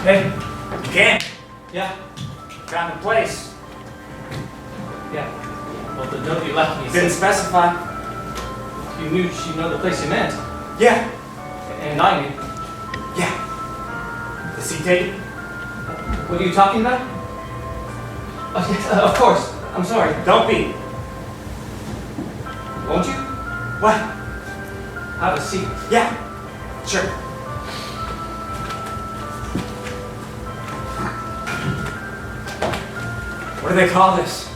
Hey, you can? Yeah. Found the place. Yeah. Well, the note you left me Didn't specify. you knew she'd know the place you meant. Yeah. And I knew. Yeah. Does he take it? What are you talking about? Oh, yes, of course. I'm sorry. Don't be. Won't you? What? Have a seat. Yeah. Sure. What do they call this?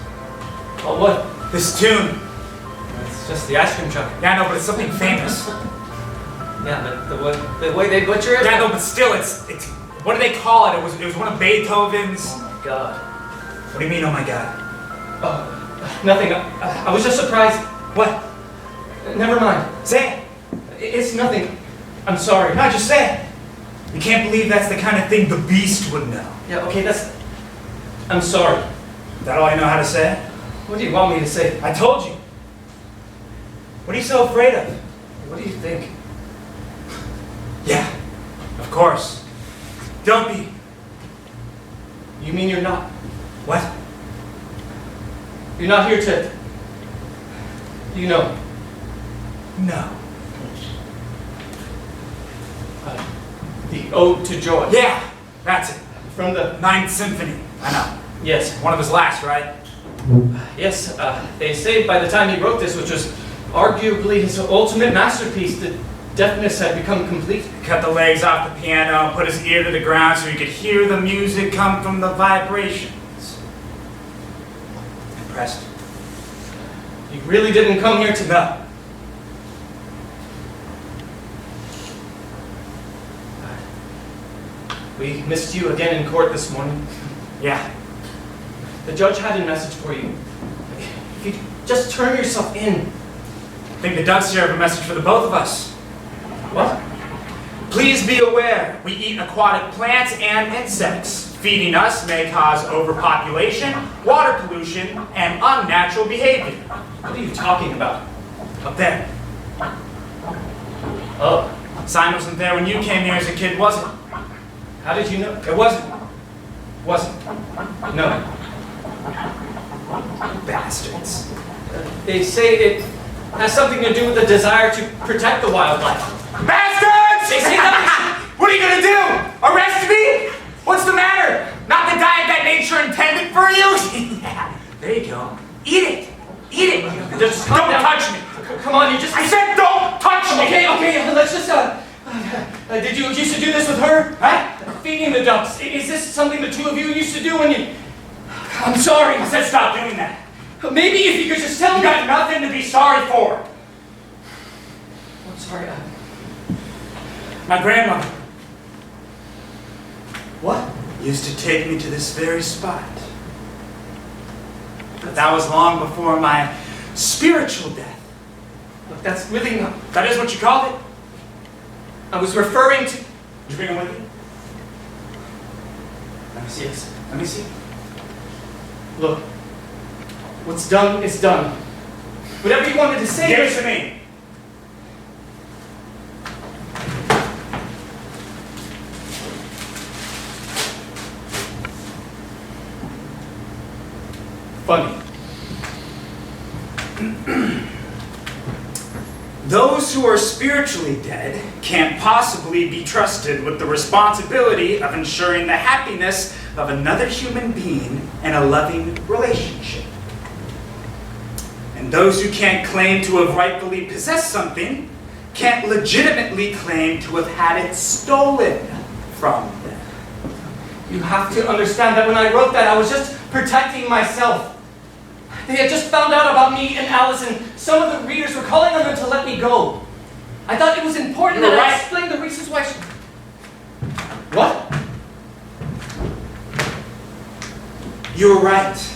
Oh, what? This tune. It's just the ice cream truck. Yeah, I know, but it's something famous. Yeah, the way they butcher it? Yeah, no, but still, it's what do they call it? It was one of Beethoven's. Oh, God. What do you mean, oh my God? Oh, nothing. I was just surprised. What? Never mind. Say it. It's nothing. I'm sorry. No, just say it. You can't believe that's the kind of thing the Beast would know. Yeah, okay, I'm sorry. Is that all you know how to say? What do you want me to say? I told you. What are you so afraid of? What do you think? Yeah, of course. Don't be. You mean you're not? What? You're not here to... You know. No. The Ode to Joy. Yeah, that's it. From the... Ninth Symphony. I know. Yes. One of his last, right? Yes, they say by the time he wrote this, which was arguably his ultimate masterpiece, the deafness had become complete. He cut the legs off the piano, put his ear to the ground so he could hear the music come from the vibrations. Impressed? You really didn't come here to... No. We missed you again in court this morning. Yeah. The judge had a message for you. If you just turn yourself in. I think the ducks here have a message for the both of us. What? Please be aware, we eat aquatic plants and insects. Feeding us may cause overpopulation, water pollution, and unnatural behavior. What are you talking about? Up there. Oh, Sign wasn't there when you came here as a kid, was it? how did you know? It wasn't. Wasn't. No. Bastards. They say it has something to do with the desire to protect the wildlife. Bastards! They say that What are you gonna do? Arrest me? What's the matter? Not the diet that nature intended for you? Yeah. There you go. Eat it. Eat it. Just Don't calm down. touch me. Come on, you just... I said don't touch me. Okay, let's just, did you used to do this with her? Huh? Feeding the ducks. Is this something the two of you used to do when you... I'm sorry. I said stop doing that. Maybe if you could just tell You me... got nothing to be sorry for. I'm sorry. My grandmother What? used to take me to this very spot. But that was long before my spiritual death. Look, that's really not... That is what you called it? I was referring to... Did you bring him with you? Let me see this. Let me see. Look. What's done is done. Whatever you wanted to say... Give it to me. Funny. Those who are spiritually dead can't possibly be trusted with the responsibility of ensuring the happiness of another human being in a loving relationship. And those who can't claim to have rightfully possessed something can't legitimately claim to have had it stolen from them. You have to understand that when I wrote that, I was just protecting myself. They had just found out about me and Alice, and some of the readers were calling on them to let me go. I thought it was important You were that I right. explain the reasons why What? You were right.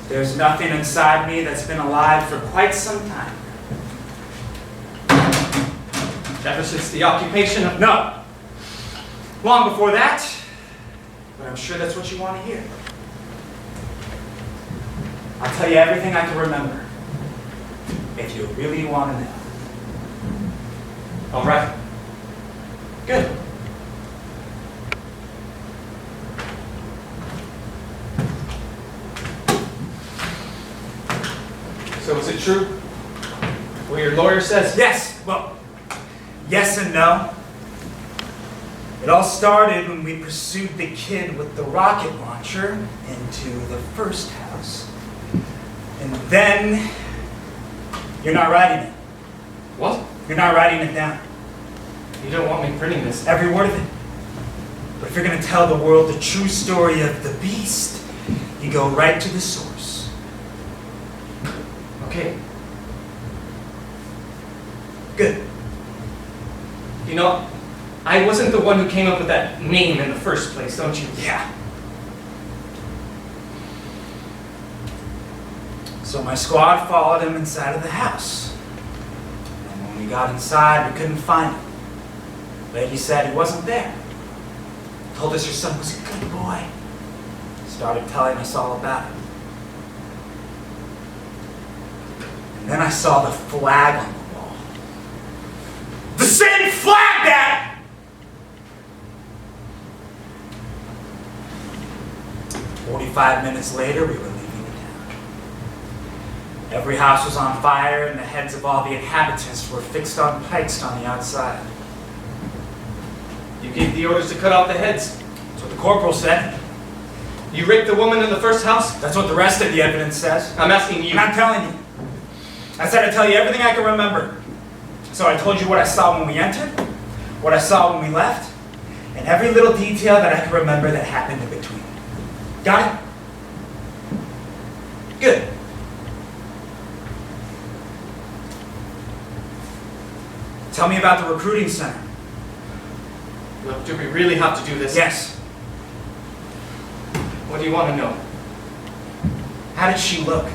There's nothing inside me that's been alive for quite some time. Ever since the occupation of... No. Long before that, but I'm sure that's what you want to hear. I'll tell you everything I can remember, if you really want to know. All right. Good. So is it true what your lawyer says? Yes, well, yes and no. It all started when we pursued the kid with the rocket launcher into the first house. And then, you're not writing it. What? You're not writing it down. You don't want me printing this? Every word of it. But if you're going to tell the world the true story of the beast, you go right to the source. Okay. Good. You know, I wasn't the one who came up with that name in the first place, don't you? Yeah. So my squad followed him inside of the house. And when we got inside, we couldn't find him. Lady said he wasn't there. Told us her son was a good boy. Started telling us all about him. And then I saw the flag on the wall. The same flag, Dad! 45 minutes later, we were leaving the town. Every house was on fire, and the heads of all the inhabitants were fixed on pikes on the outside. You gave the orders to cut off the heads. That's what the corporal said. You raped the woman in the first house? That's what the rest of the evidence says. I'm asking you. And I'm telling you. I said I'd tell you everything I can remember. So I told you what I saw when we entered, what I saw when we left, and every little detail that I can remember that happened in between. Got it? Good. Tell me about the recruiting center. Look, do we really have to do this? Yes. What do you want to know? How did she look?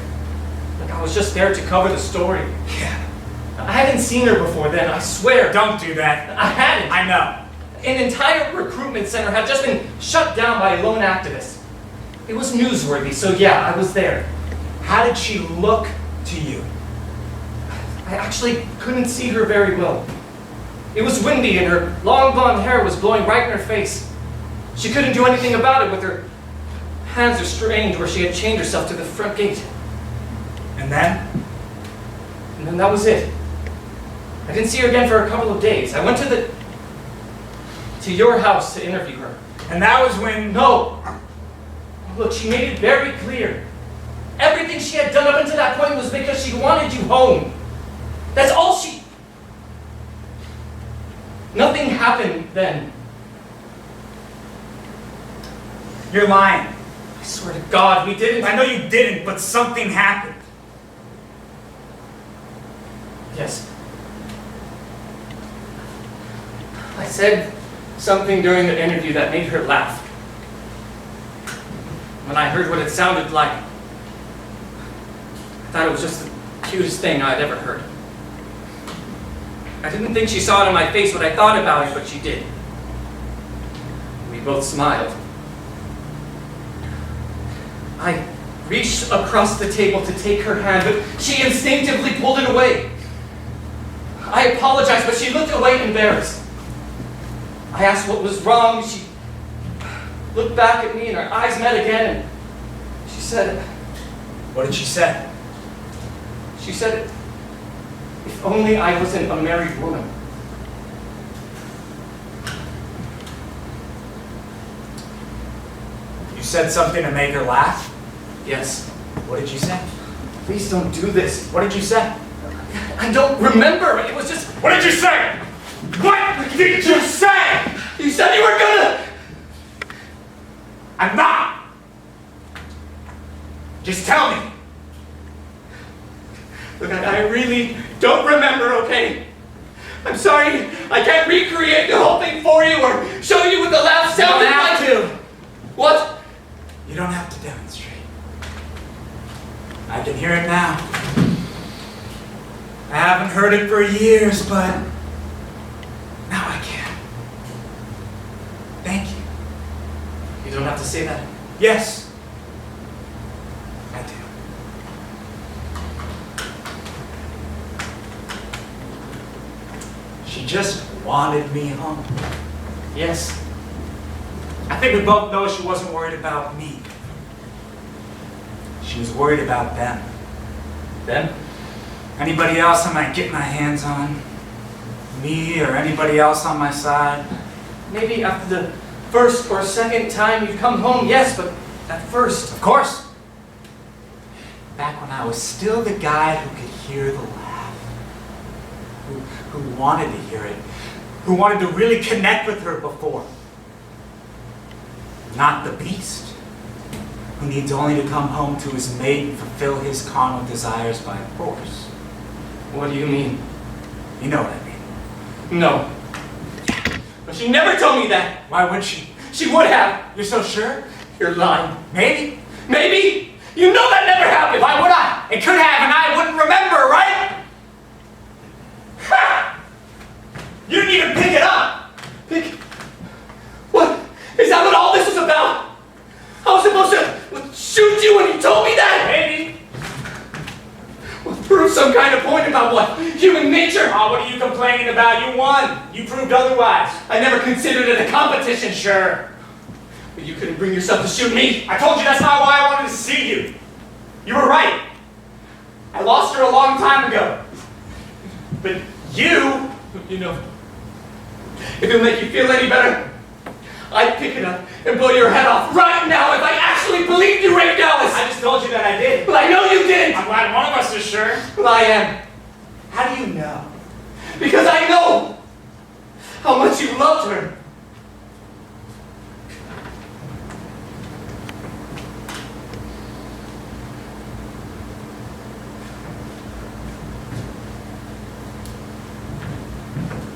Look, I was just there to cover the story. Yeah. I hadn't seen her before then, I swear. Don't do that. I hadn't. I know. An entire recruitment center had just been shut down by a lone activist. It was newsworthy, so yeah, I was there. How did she look to you? I actually couldn't see her very well. It was windy and her long blonde hair was blowing right in her face. She couldn't do anything about it with her hands restrained where she had chained herself to the front gate. And then? And then that was it. I didn't see her again for a couple of days. I went to your house to interview her. And that was when... No! Look, she made it very clear. Everything she had done up until that point was because she wanted you home. That's all she... Nothing happened then. You're lying. I swear to God, we didn't. I know you didn't, but something happened. Yes. I said something during the interview that made her laugh. When I heard what it sounded like, I thought it was just the cutest thing I'd ever heard. I didn't think she saw it on my face when I thought about it, but she did. We both smiled. I reached across the table to take her hand, but she instinctively pulled it away. I apologized, but she looked away embarrassed. I asked what was wrong. She looked back at me and our eyes met again, and she said... What did she say? She said, if only I wasn't a married woman. You said something to make her laugh? Yes. What did you say? Please don't do this. What did you say? I don't remember. It was just... What did you say? What did you say? You said you were gonna... I'm not. Just tell me. Look, I really don't remember, okay? I'm sorry. I can't recreate the whole thing for you or show you what the laugh sounded like. You don't have to. What? You don't have to demonstrate. I can hear it now. I haven't heard it for years, but now I can. Thank you. You don't have to say that. Yes, I do. She just wanted me home. Yes. I think we both know she wasn't worried about me. She was worried about them. Then? Anybody else I might get my hands on? Me or anybody else on my side? Maybe after the first or second time you come home, yes, but at first. Of course. Back when I was still the guy who could hear the laugh. Who wanted to hear it. Who wanted to really connect with her before. Not the beast. Who needs only to come home to his mate and fulfill his carnal desires by force. What do you mean? You know what I mean. No. But she never told me that. Why would she? She would have. You're so sure? You're lying. Maybe. Maybe? You know that never happened. Why would I? It could have and I wouldn't remember, right? Ha! You didn't even pick it up. Pick? What? Is that what all this was about? I was supposed to shoot you when you told me that? Maybe. Well, prove some kind of point about what? Human nature? Oh, what are you complaining about? You won. You proved otherwise. I never considered it a competition. Sure. But you couldn't bring yourself to shoot me. I told you that's not why I wanted to see you. You were right. I lost her a long time ago. But You know, if it'll make you feel any better, I'd pick it up and blow your head off right now if I actually believed you raped Alice. I just told you that I did. But I know you didn't. I'm glad one of us is sure. Well, I am. How do you know? Because I know how much you loved her.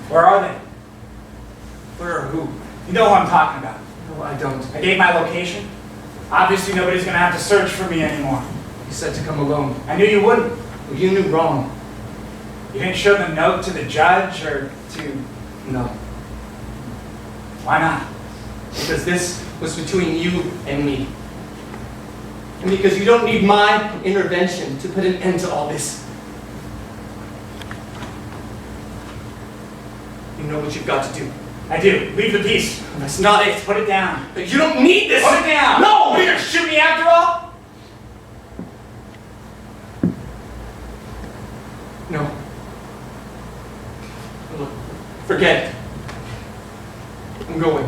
Where are they? Where or who? You know who I'm talking about. No, I don't. I gave my location. Obviously nobody's gonna have to search for me anymore. You said to come alone. I knew you wouldn't. Well, you knew wrong. You didn't show the note to the judge or to... No. Why not? Because this was between you and me. And because you don't need my intervention to put an end to all this. You know what you've got to do. I do. Leave the piece. That's not it. Put it down. But you don't need this. Put it down. No! You're gonna shoot me after all? No. Look, forget it. I'm going.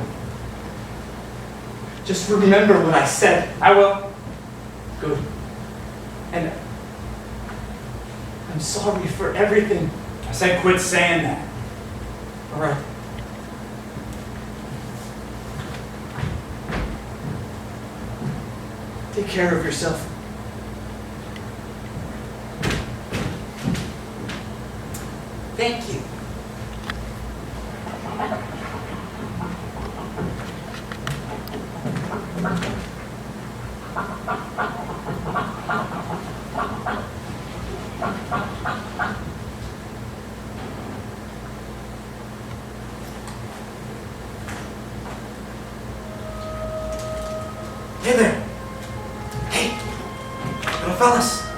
Just remember what I said. I will. Good. And I'm sorry for everything. I said quit saying that. All right. Take care of yourself. Thank you. Hey there. Hey, little fellas.